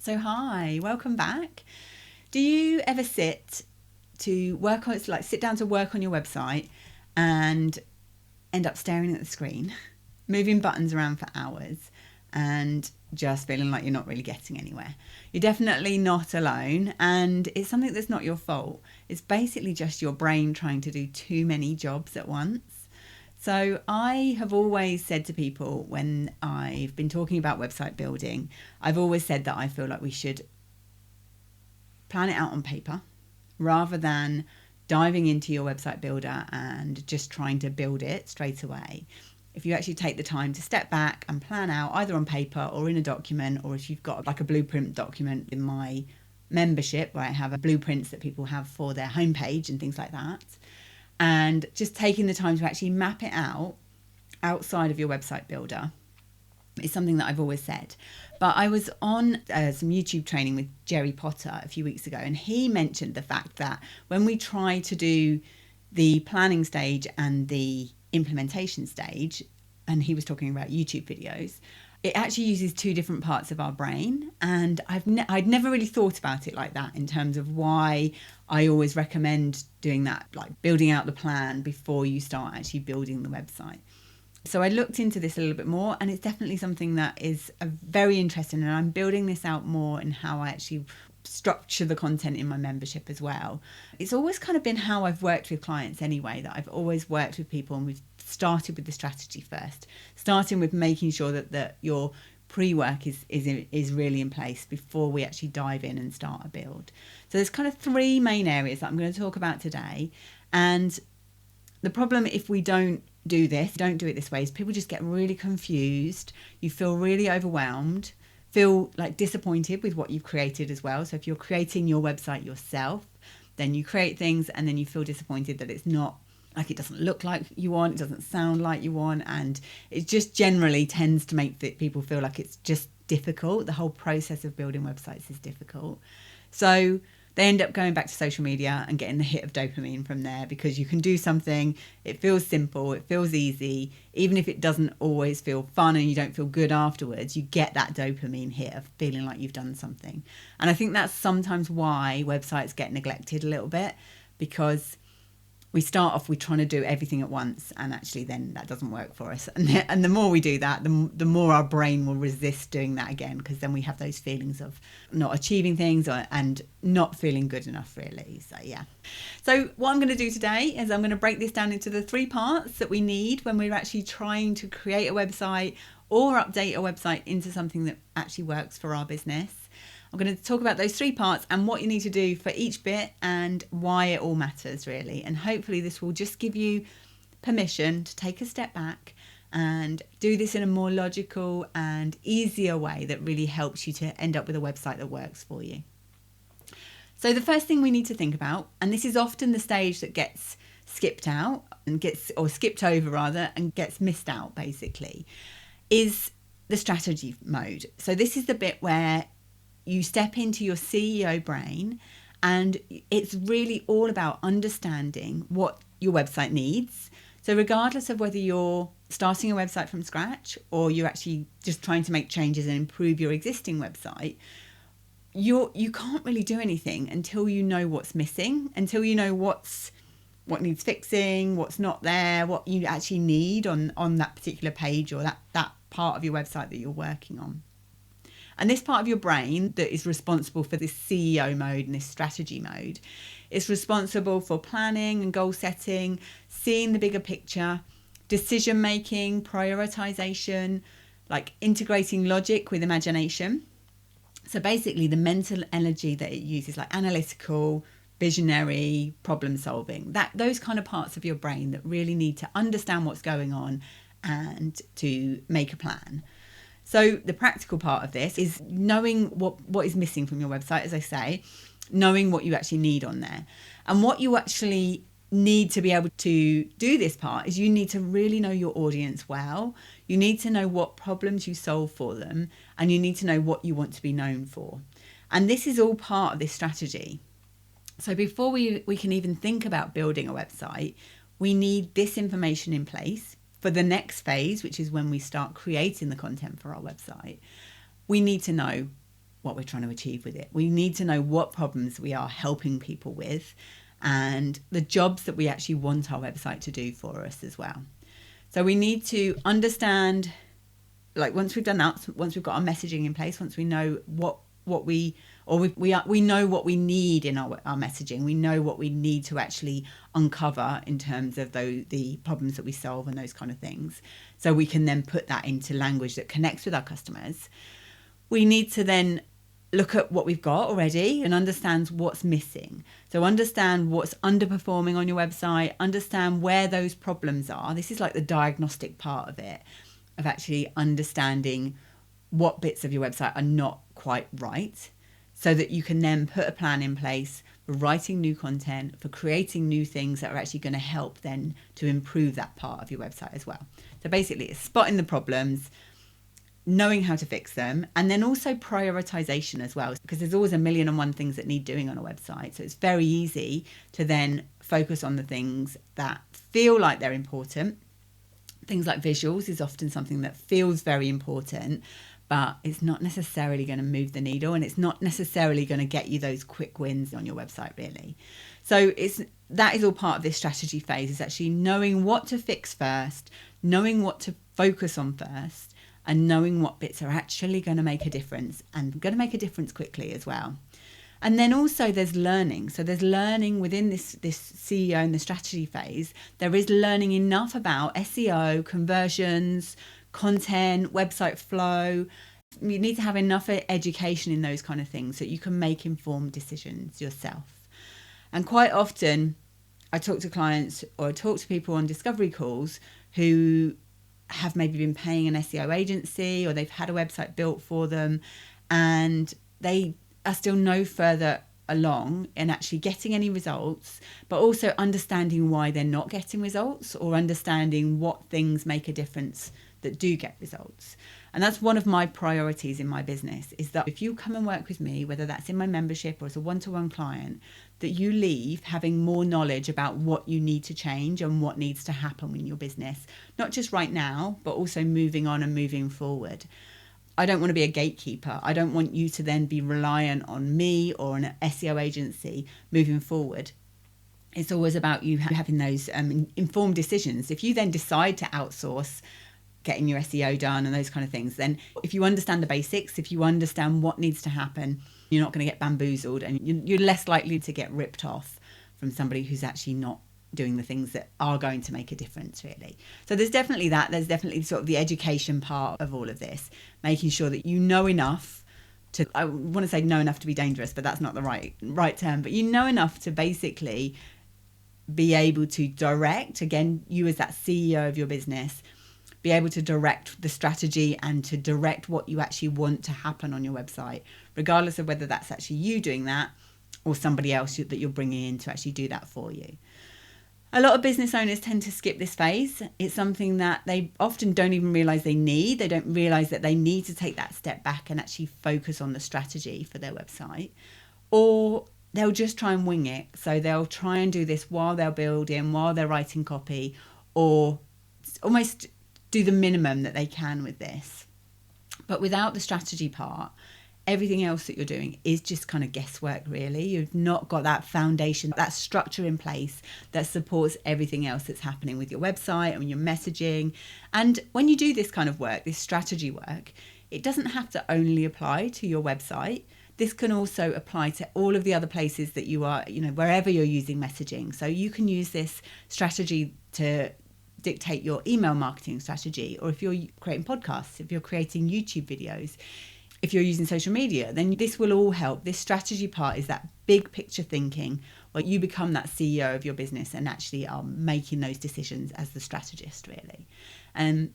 So hi, welcome back. Do you ever sit down to work on your website and end up staring at the screen, moving buttons around for hours and just feeling like you're not really getting anywhere? You're definitely not alone, and it's something that's not your fault. It's basically just your brain trying to do too many jobs at once. So I have always said to people when I've been talking about website building, I've always said that I feel like we should plan it out on paper rather than diving into your website builder and just trying to build it straight away. If you actually take the time to step back and plan out either on paper or in a document, or if you've got like a blueprint document in my membership where I have blueprints that people have for their homepage and things like that, and just taking the time to actually map it out outside of your website builder is something that I've always said. But I was on some YouTube training with Jerry Potter a few weeks ago, and he mentioned the fact that when we try to do the planning stage and the implementation stage, and he was talking about YouTube videos, it actually uses two different parts of our brain. And I'd never really thought about it like that in terms of why I always recommend doing that, like building out the plan before you start actually building the website. So I looked into this a little bit more, and it's definitely something that is very interesting, and I'm building this out more in how I actually structure the content in my membership as well. It's always kind of been how I've worked with clients anyway, that I've always worked with people and we've started with the strategy first, starting with making sure that your pre-work is really in place before we actually dive in and start a build. So there's kind of three main areas that I'm going to talk about today. And the problem if we don't do it this way, is people just get really confused. You feel really overwhelmed, feel like disappointed with what you've created as well. So if you're creating your website yourself, then you create things and then you feel disappointed that it's not, like, it doesn't look like you want, it doesn't sound like you want, and it just generally tends to make people feel like it's just difficult. The whole process of building websites is difficult. So they end up going back to social media and getting the hit of dopamine from there, because you can do something, it feels simple, it feels easy, even if it doesn't always feel fun and you don't feel good afterwards, you get that dopamine hit of feeling like you've done something. And I think that's sometimes why websites get neglected a little bit, because we start off with trying to do everything at once, and actually then that doesn't work for us. And the more we do that, the more our brain will resist doing that again, because then we have those feelings of not achieving things and not feeling good enough, really. So yeah. So what I'm going to do today is I'm going to break this down into the three parts that we need when we're actually trying to create a website or update a website into something that actually works for our business. I'm going to talk about those three parts and what you need to do for each bit and why it all matters, really. And hopefully this will just give you permission to take a step back and do this in a more logical and easier way that really helps you to end up with a website that works for you. So the first thing we need to think about, and this is often the stage that gets skipped over and gets missed out basically, is the strategy mode. So this is the bit where you step into your CEO brain, and it's really all about understanding what your website needs. So regardless of whether you're starting a website from scratch or you're actually just trying to make changes and improve your existing website, you can't really do anything until you know what's missing, until you know what needs fixing, what's not there, what you actually need on that particular page or that part of your website that you're working on. And this part of your brain that is responsible for this CEO mode and this strategy mode is responsible for planning and goal setting, seeing the bigger picture, decision making, prioritization, like integrating logic with imagination. So basically the mental energy that it uses, like analytical, visionary, problem solving, those kind of parts of your brain that really need to understand what's going on and to make a plan. So the practical part of this is knowing what is missing from your website, as I say, knowing what you actually need on there. And what you actually need to be able to do this part is you need to really know your audience well. You need to know what problems you solve for them, and you need to know what you want to be known for. And this is all part of this strategy. So before we can even think about building a website, we need this information in place. For the next phase, which is when we start creating the content for our website, we need to know what we're trying to achieve with it. We need to know what problems we are helping people with and the jobs that we actually want our website to do for us as well. So we need to understand, like once we've done that, once we've got our messaging in place, once we know we know what we need in our messaging, we know what we need to actually uncover in terms of the problems that we solve and those kind of things. So we can then put that into language that connects with our customers. We need to then look at what we've got already and understand what's missing. So understand what's underperforming on your website, understand where those problems are. This is like the diagnostic part of it, of actually understanding what bits of your website are not quite right, so that you can then put a plan in place for writing new content, for creating new things that are actually going to help then to improve that part of your website as well. So basically it's spotting the problems, knowing how to fix them, and then also prioritization as well, because there's always a million and one things that need doing on a website. So it's very easy to then focus on the things that feel like they're important. Things like visuals is often something that feels very important, but it's not necessarily going to move the needle, and it's not necessarily going to get you those quick wins on your website really. So that is all part of this strategy phase, is actually knowing what to fix first, knowing what to focus on first, and knowing what bits are actually going to make a difference and going to make a difference quickly as well. And then also there's learning. So there's learning within this CEO and the strategy phase. There is learning enough about SEO, conversions, content, website flow. You need to have enough education in those kind of things so that you can make informed decisions yourself. And quite often I talk to clients or talk to people on discovery calls who have maybe been paying an SEO agency, or they've had a website built for them and they are still no further along in actually getting any results, but also understanding why they're not getting results, or understanding what things make a difference that do get results. And that's one of my priorities in my business, is that if you come and work with me, whether that's in my membership or as a one-to-one client, that you leave having more knowledge about what you need to change and what needs to happen in your business, not just right now, but also moving on and moving forward. I don't want to be a gatekeeper. I don't want you to then be reliant on me or an SEO agency moving forward. It's always about you having those informed decisions. If you then decide to outsource getting your SEO done and those kind of things, then if you understand the basics, if you understand what needs to happen, you're not going to get bamboozled, and you're less likely to get ripped off from somebody who's actually not doing the things that are going to make a difference really. So there's definitely that. There's definitely sort of the education part of all of this, making sure that you know enough to, I want to say know enough to be dangerous, but that's not the right term, but you know enough to basically be able to direct, again, you as that CEO of your business, be able to direct the strategy and to direct what you actually want to happen on your website, regardless of whether that's actually you doing that or somebody else that you're bringing in to actually do that for you. A lot of business owners tend to skip this phase. It's something that they often don't even realize they need. They don't realize that they need to take that step back and actually focus on the strategy for their website, or they'll just try and wing it. So they'll try and do this while they're building, while they're writing copy, or almost do the minimum that they can with this. But without the strategy part, everything else that you're doing is just kind of guesswork really. You've not got that foundation, that structure in place that supports everything else that's happening with your website and your messaging. And when you do this kind of work, this strategy work, it doesn't have to only apply to your website. This can also apply to all of the other places that you are, wherever you're using messaging. So you can use this strategy to dictate your email marketing strategy, or if you're creating podcasts, if you're creating YouTube videos, if you're using social media, then this will all help. This strategy part is that big picture thinking where you become that CEO of your business and actually are making those decisions as the strategist really.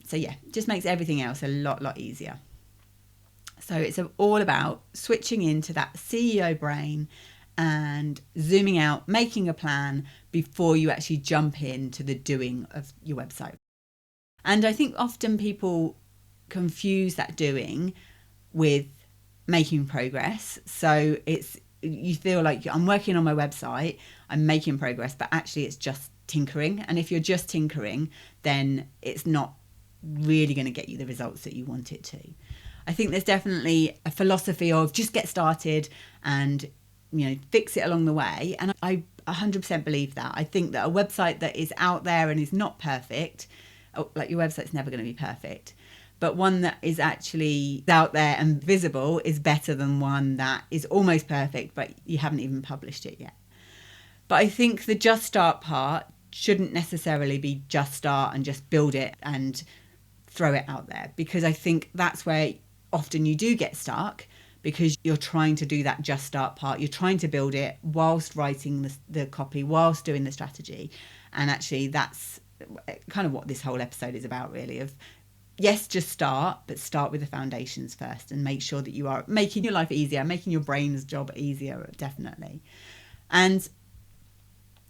So yeah, it just makes everything else a lot easier. So it's all about switching into that CEO brain and zooming out, making a plan before you actually jump into the doing of your website. And I think often people confuse that doing with making progress. So you feel like I'm working on my website, I'm making progress, but actually it's just tinkering. And if you're just tinkering, then it's not really going to get you the results that you want it to. I think there's definitely a philosophy of just get started and, fix it along the way. And I 100% believe that. I think that a website that is out there and is not perfect, like your website's never going to be perfect, but one that is actually out there and visible is better than one that is almost perfect, but you haven't even published it yet. But I think the just start part shouldn't necessarily be just start and just build it and throw it out there, because I think that's where often you do get stuck, because you're trying to do that just start part. You're trying to build it whilst writing the copy, whilst doing the strategy. And actually that's kind of what this whole episode is about, really, of yes, just start, but start with the foundations first and make sure that you are making your life easier, making your brain's job easier, definitely. And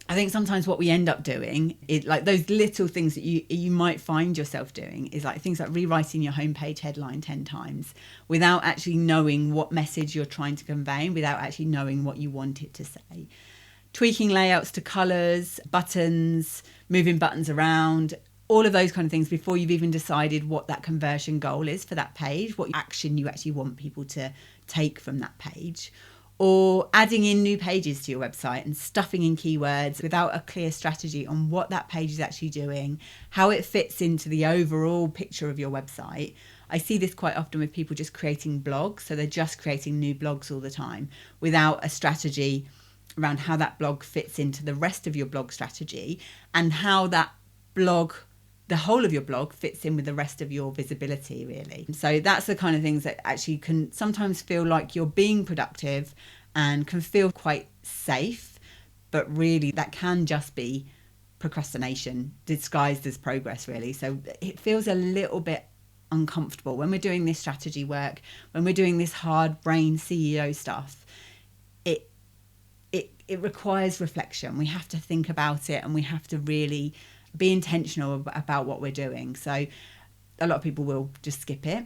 I think sometimes what we end up doing is like those little things that you might find yourself doing is like things like rewriting your homepage headline 10 times without actually knowing what message you're trying to convey, without actually knowing what you want it to say. Tweaking layouts to colours, buttons, moving buttons around, all of those kind of things before you've even decided what that conversion goal is for that page, what action you actually want people to take from that page. Or adding in new pages to your website and stuffing in keywords without a clear strategy on what that page is actually doing, how it fits into the overall picture of your website. I see this quite often with people just creating blogs. So they're just creating new blogs all the time without a strategy around how that blog fits into the rest of your blog strategy and how that blog, the whole of your blog, fits in with the rest of your visibility, really. So that's the kind of things that actually can sometimes feel like you're being productive and can feel quite safe, but really that can just be procrastination disguised as progress, really. So it feels a little bit uncomfortable when we're doing this strategy work, when we're doing this hard brain CEO stuff. It requires reflection. We have to think about it and we have to really be intentional about what we're doing. So a lot of people will just skip it.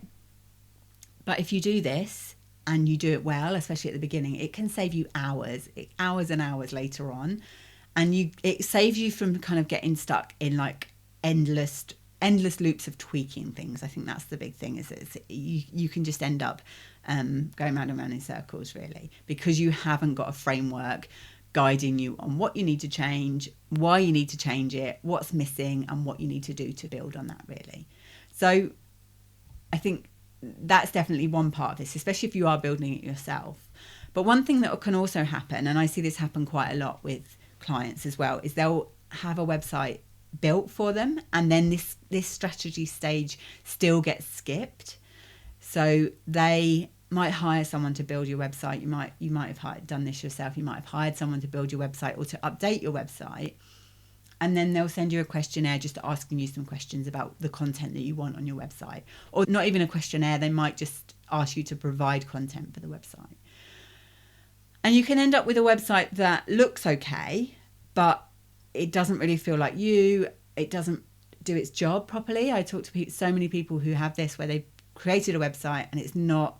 But if you do this and you do it well, especially at the beginning, it can save you hours and hours later on. And it saves you from kind of getting stuck in like endless loops of tweaking things. I think that's the big thing, is you can just end up going round and round in circles, really, because you haven't got a framework guiding you on what you need to change, why you need to change it, what's missing, and what you need to do to build on that, really. So I think that's definitely one part of this, especially if you are building it yourself. But one thing that can also happen, and I see this happen quite a lot with clients as well, is they'll have a website built for them and then this strategy stage still gets skipped. So they might hire someone to build your website. You might have done this yourself. You might have hired someone to build your website or to update your website, and then they'll send you a questionnaire just asking you some questions about the content that you want on your website. Or not even a questionnaire, they might just ask you to provide content for the website. And you can end up with a website that looks okay, but it doesn't really feel like you. It doesn't do its job properly. I talk to so many people who have this, where they've created a website and it's not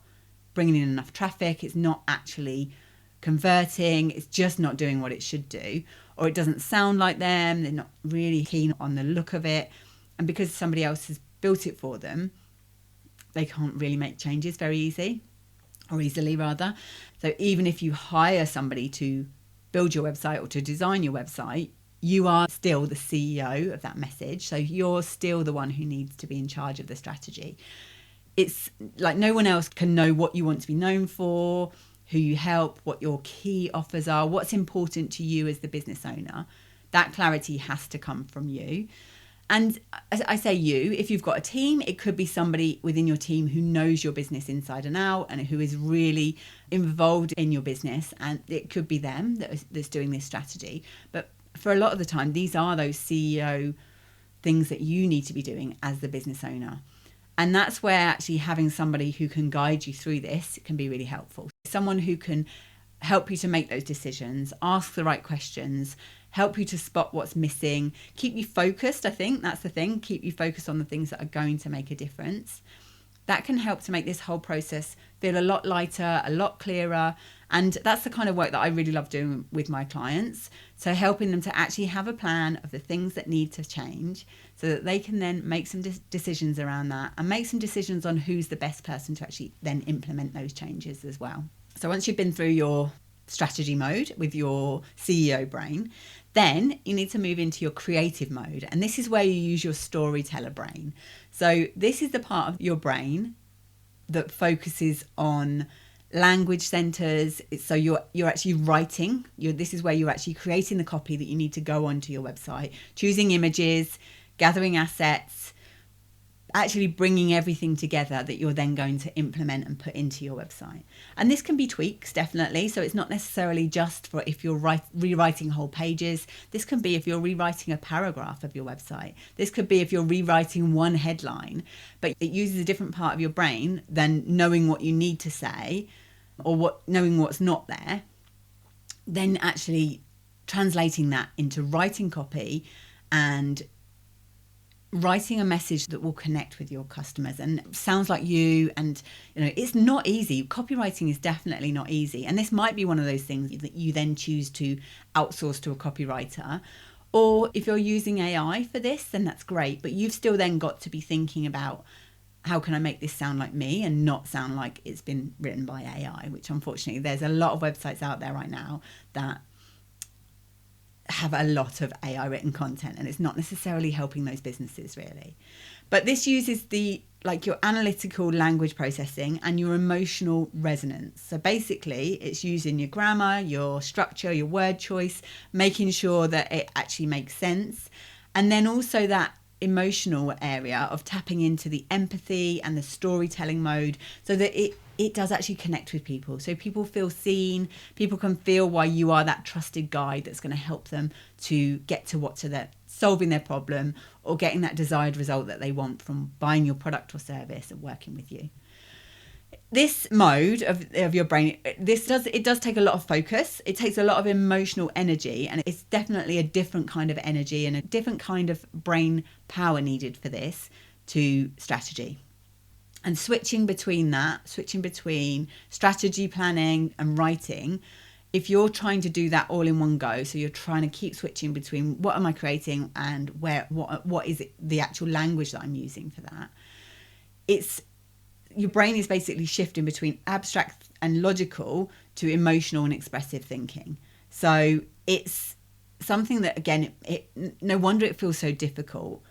bringing in enough traffic, it's not actually converting, it's just not doing what it should do, or it doesn't sound like them, they're not really keen on the look of it, and because somebody else has built it for them, they can't really make changes very easily. So even if you hire somebody to build your website or to design your website, you are still the CEO of that message, so you're still the one who needs to be in charge of the strategy. It's like no one else can know what you want to be known for, who you help, what your key offers are, what's important to you as the business owner. That clarity has to come from you. And as I say you, if you've got a team, it could be somebody within your team who knows your business inside and out and who is really involved in your business. And it could be them that's doing this strategy. But for a lot of the time, these are those CEO things that you need to be doing as the business owner. And that's where actually having somebody who can guide you through this can be really helpful. Someone who can help you to make those decisions, ask the right questions, help you to spot what's missing, keep you focused. I think that's the thing, keep you focused on the things that are going to make a difference. That can help to make this whole process feel a lot lighter, a lot clearer. And that's the kind of work that I really love doing with my clients. So helping them to actually have a plan of the things that need to change so that they can then make some decisions around that and make some decisions on who's the best person to actually then implement those changes as well. So once you've been through your strategy mode with your CEO brain, then you need to move into your creative mode. And this is where you use your storyteller brain. So this is the part of your brain that focuses on language centers. So you're actually writing. This is where you're actually creating the copy that you need to go onto your website, choosing images, gathering assets, actually bringing everything together that you're then going to implement and put into your website. And this can be tweaks, definitely. So it's not necessarily just for if you're rewriting whole pages. This can be if you're rewriting a paragraph of your website. This could be if you're rewriting one headline, but it uses a different part of your brain than knowing what you need to say or knowing what's not there, then actually translating that into writing copy and writing a message that will connect with your customers and sounds like you. And it's not easy. Copywriting is definitely not easy, and this might be one of those things that you then choose to outsource to a copywriter. Or if you're using AI for this, then that's great, but you've still then got to be thinking about, how can I make this sound like me and not sound like it's been written by AI, which unfortunately there's a lot of websites out there right now that have a lot of AI written content, and it's not necessarily helping those businesses really. But this uses your analytical language processing and your emotional resonance. So basically it's using your grammar, your structure, your word choice, making sure that it actually makes sense. And then also that emotional area of tapping into the empathy and the storytelling mode so that it does actually connect with people. So people feel seen, people can feel why you are that trusted guide that's going to help them to get to their solving their problem or getting that desired result that they want from buying your product or service and working with you. This mode of your brain, it does take a lot of focus. It takes a lot of emotional energy, and it's definitely a different kind of energy and a different kind of brain power needed for this to strategy. And switching between strategy planning and writing, if you're trying to do that all in one go, so you're trying to keep switching between what am I creating and what is it, the actual language that I'm using for that, your brain is basically shifting between abstract and logical to emotional and expressive thinking. So it's something that, again, no wonder it feels so difficult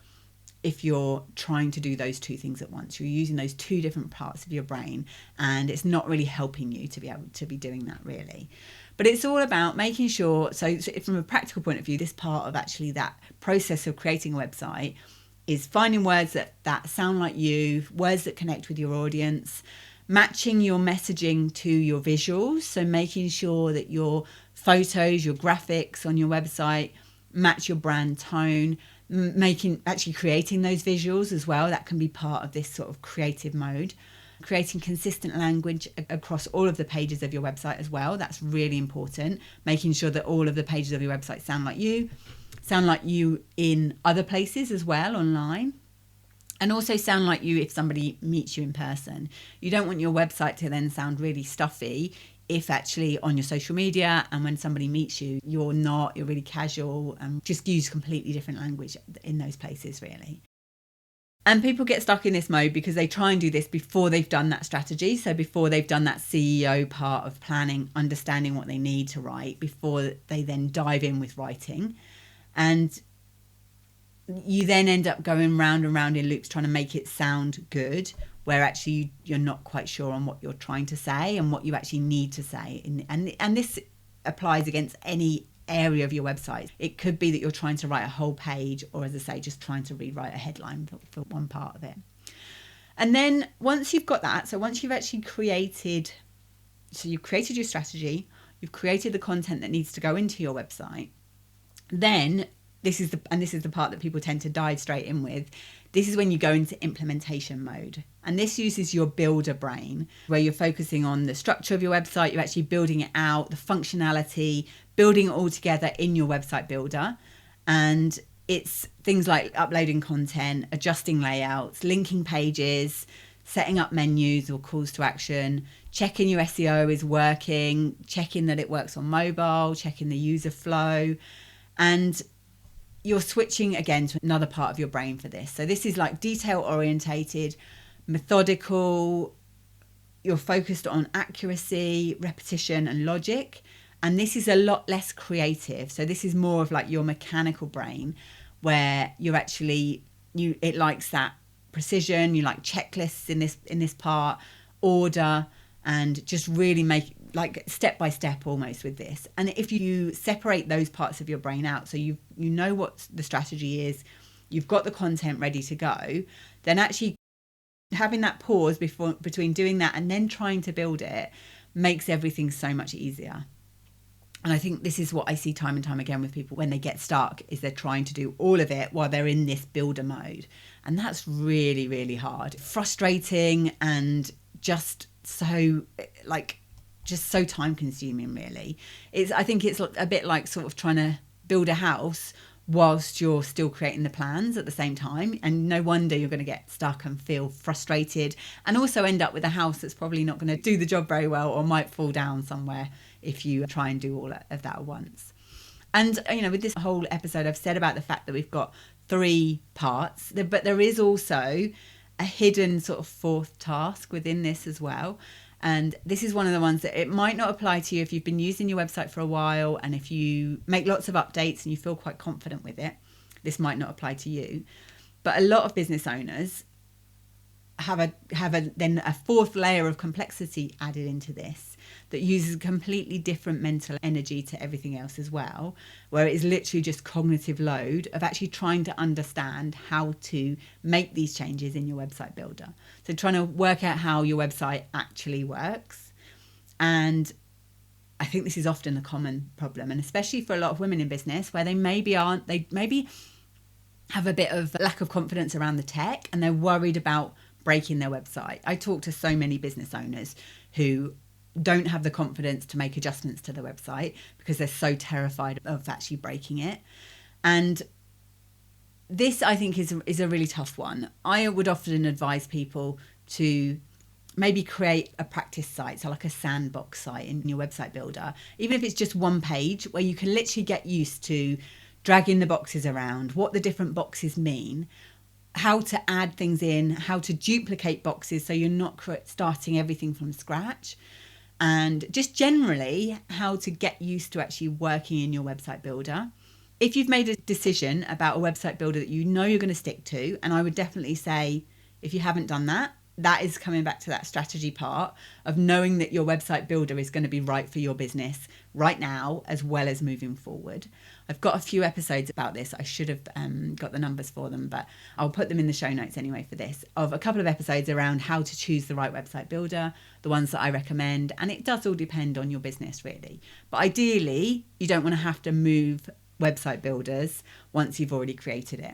if you're trying to do those two things at once. You're using those two different parts of your brain, and it's not really helping you to be able to be doing that really. But it's all about making sure, so from a practical point of view, this part of actually that process of creating a website is finding words that sound like you, words that connect with your audience, matching your messaging to your visuals. So making sure that your photos, your graphics on your website match your brand tone, actually creating those visuals as well. That can be part of this sort of creative mode. Creating consistent language across all of the pages of your website as well. That's really important. Making sure that all of the pages of your website sound like you in other places as well online, and also sound like you if somebody meets you in person. You don't want your website to then sound really stuffy if actually on your social media and when somebody meets you, you're really casual and just use completely different language in those places really. And people get stuck in this mode because they try and do this before they've done that strategy. So before they've done that CEO part of planning, understanding what they need to write, before they then dive in with writing. And you then end up going round and round in loops trying to make it sound good, where actually you're not quite sure on what you're trying to say and what you actually need to say. And this applies against any area of your website. It could be that you're trying to write a whole page, or as I say, just trying to rewrite a headline for one part of it. And then once you've got that, so once you've actually created your strategy, you've created the content that needs to go into your website, then this is the part that people tend to dive straight in with. This is when you go into implementation mode. And this uses your builder brain, where you're focusing on the structure of your website, you're actually building it out, the functionality, building it all together in your website builder. And it's things like uploading content, adjusting layouts, linking pages, setting up menus or calls to action, checking your SEO is working, checking that it works on mobile, checking the user flow. And you're switching again to another part of your brain for this. So this is like detail orientated, methodical. You're focused on accuracy, repetition, and logic. And this is a lot less creative. So this is more of like your mechanical brain, where you're actually, it likes that precision. You like checklists in this part, order, and just really make like step by step almost with this. And if you separate those parts of your brain out, so you know what the strategy is, you've got the content ready to go, then actually having that pause between doing that and then trying to build it makes everything so much easier. And I think this is what I see time and time again with people when they get stuck, is they're trying to do all of it while they're in this builder mode. And that's really, really hard, frustrating, and just so so time consuming, really. I think it's a bit like sort of trying to build a house whilst you're still creating the plans at the same time. And no wonder you're going to get stuck and feel frustrated, and also end up with a house that's probably not going to do the job very well, or might fall down somewhere if you try and do all of that at once. And, with this whole episode, I've said about the fact that we've got 3 parts, but there is also a hidden sort of 4th task within this as well. And this is one of the ones that it might not apply to you if you've been using your website for a while, and if you make lots of updates and you feel quite confident with it, this might not apply to you. But a lot of business owners have then a 4th layer of complexity added into this that uses a completely different mental energy to everything else as well, where it is literally just cognitive load of actually trying to understand how to make these changes in your website builder. So trying to work out how your website actually works. And I think this is often a common problem, and especially for a lot of women in business, where they maybe have a bit of lack of confidence around the tech, and they're worried about breaking their website. I talk to so many business owners who don't have the confidence to make adjustments to the website because they're so terrified of actually breaking it. And this, I think, is a really tough one. I would often advise people to maybe create a practice site, so like a sandbox site in your website builder, even if it's just one page where you can literally get used to dragging the boxes around, what the different boxes mean, how to add things in, how to duplicate boxes so you're not starting everything from scratch, and just generally how to get used to actually working in your website builder. If you've made a decision about a website builder that you know you're going to stick to, and I would definitely say if you haven't done that, that is coming back to that strategy part of knowing that your website builder is going to be right for your business right now as well as moving forward. I've got a few episodes about this. I should have got the numbers for them, but I'll put them in the show notes anyway for this, of a couple of episodes around how to choose the right website builder, the ones that I recommend. And it does all depend on your business, really. But ideally, you don't want to have to move website builders once you've already created it.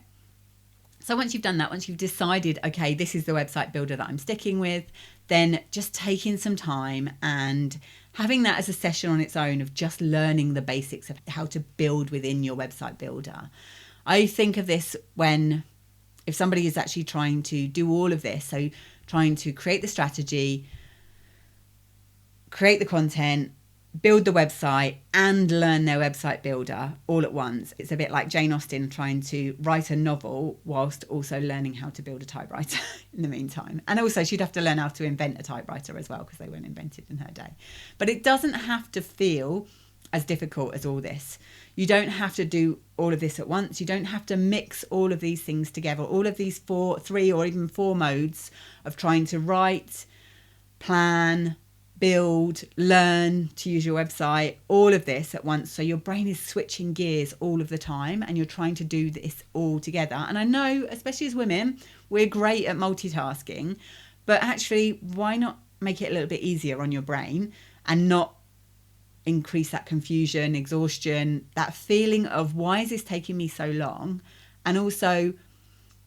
So once you've done that, once you've decided, okay, this is the website builder that I'm sticking with, then just taking some time and having that as a session on its own of just learning the basics of how to build within your website builder. I think of this if somebody is actually trying to do all of this, so trying to create the strategy, create the content, build the website, and learn their website builder all at once. It's a bit like Jane Austen trying to write a novel whilst also learning how to build a typewriter in the meantime. And also she'd have to learn how to invent a typewriter as well, because they weren't invented in her day. But it doesn't have to feel as difficult as all this. You don't have to do all of this at once. You don't have to mix all of these things together, all of these 3 or even 4 modes of trying to write, plan, build, learn to use your website, all of this at once. So your brain is switching gears all of the time and you're trying to do this all together. And I know, especially as women, we're great at multitasking, but actually, why not make it a little bit easier on your brain and not increase that confusion, exhaustion, that feeling of why is this taking me so long? And also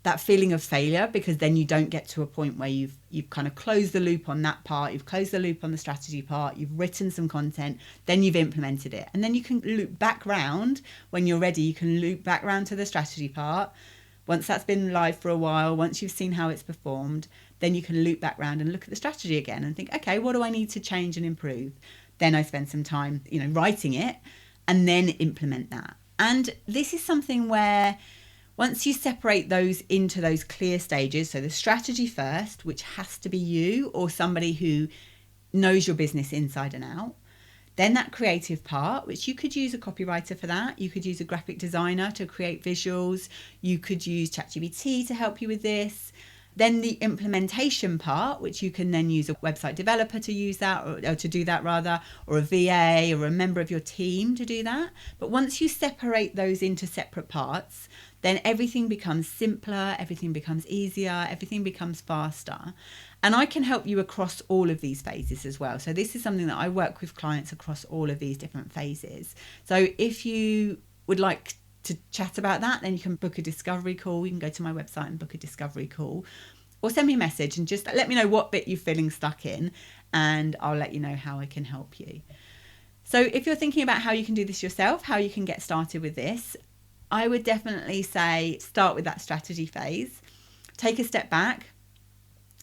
that feeling of failure, because then you don't get to a point where you've kind of closed the loop on that part, you've closed the loop on the strategy part, you've written some content, then you've implemented it. And then you can loop back round when you're ready, you can loop back round to the strategy part. Once that's been live for a while, once you've seen how it's performed, then you can loop back round and look at the strategy again and think, okay, what do I need to change and improve? Then I spend some time, writing it and then implement that. And this is something where once you separate those into those clear stages, so the strategy first, which has to be you or somebody who knows your business inside and out. Then that creative part, which you could use a copywriter for that. You could use a graphic designer to create visuals. You could use ChatGPT to help you with this. Then the implementation part, which you can then use a website developer to use that, or to do that rather, or a VA or a member of your team to do that. But once you separate those into separate parts, then everything becomes simpler, everything becomes easier, everything becomes faster. And I can help you across all of these phases as well. So this is something that I work with clients across all of these different phases. So if you would like to chat about that, then you can book a discovery call. You can go to my website and book a discovery call, or send me a message and just let me know what bit you're feeling stuck in, and I'll let you know how I can help you. So if you're thinking about how you can do this yourself, how you can get started with this, I would definitely say start with that strategy phase. Take a step back.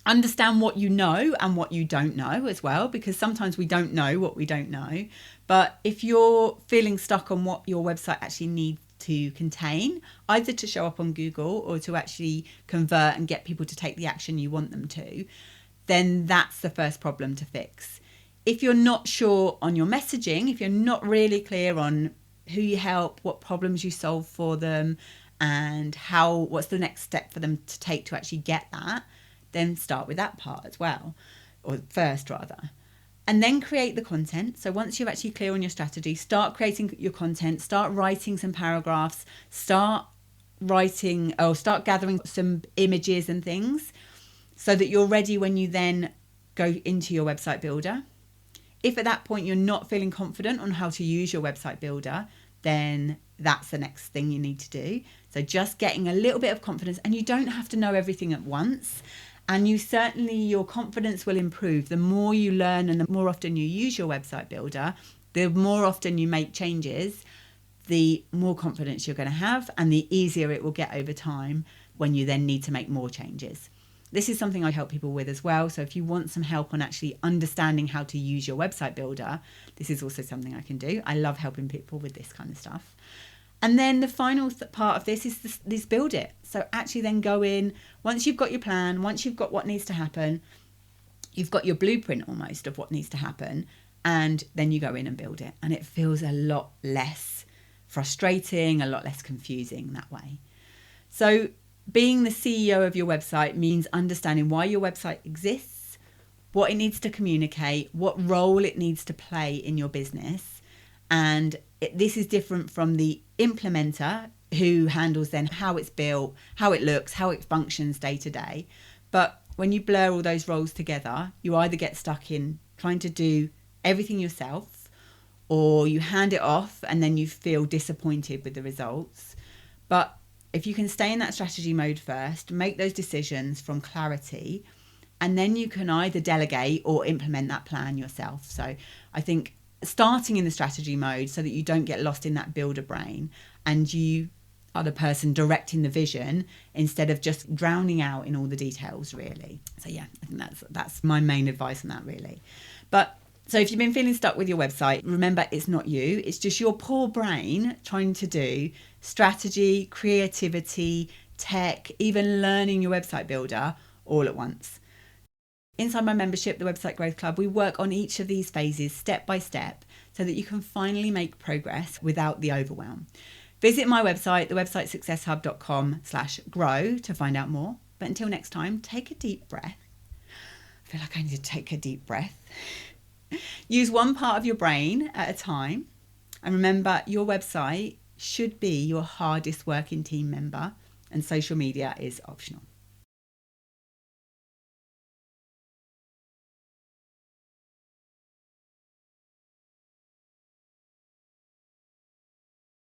Understand what you know and what you don't know as well, because sometimes we don't know what we don't know. But if you're feeling stuck on what your website actually needs to contain, either to show up on Google or to actually convert and get people to take the action you want them to, then that's the first problem to fix. If you're not sure on your messaging, if you're not really clear on who you help, what problems you solve for them, and what's the next step for them to take to actually get that, then start with that part as well, or first rather. And then create the content. So once you're actually clear on your strategy, start creating your content, start writing some paragraphs, start gathering some images and things so that you're ready when you then go into your website builder. If at that point you're not feeling confident on how to use your website builder, then that's the next thing you need to do. So just getting a little bit of confidence, and you don't have to know everything at once. And your confidence will improve the more you learn and the more often you use your website builder. The more often you make changes, the more confidence you're going to have, and the easier it will get over time when you then need to make more changes. This is something I help people with as well. So if you want some help on actually understanding how to use your website builder, this is also something I can do. I love helping people with this kind of stuff. And then the final part of this is this build it. So actually then go in, once you've got your plan, once you've got what needs to happen, you've got your blueprint almost of what needs to happen, and then you go in and build it. And it feels a lot less frustrating, a lot less confusing that way. So being the CEO of your website means understanding why your website exists, what it needs to communicate, what role it needs to play in your business. And this is different from the implementer who handles then how it's built, how it looks, how it functions day to day. But when you blur all those roles together, you either get stuck in trying to do everything yourself, or you hand it off and then you feel disappointed with the results. But if you can stay in that strategy mode first, make those decisions from clarity, and then you can either delegate or implement that plan yourself. So I think starting in the strategy mode so that you don't get lost in that builder brain and you are the person directing the vision instead of just drowning out in all the details, really. So yeah, I think that's my main advice on that, really. But so if you've been feeling stuck with your website, remember it's not you, it's just your poor brain trying to do strategy, creativity, tech, even learning your website builder all at once. Inside my membership, the Website Growth Club, we work on each of these phases step by step so that you can finally make progress without the overwhelm. Visit my website, thewebsitesuccesshub.com/grow to find out more. But until next time, take a deep breath. I feel like I need to take a deep breath. Use one part of your brain at a time. And remember, your website should be your hardest working team member, and social media is optional.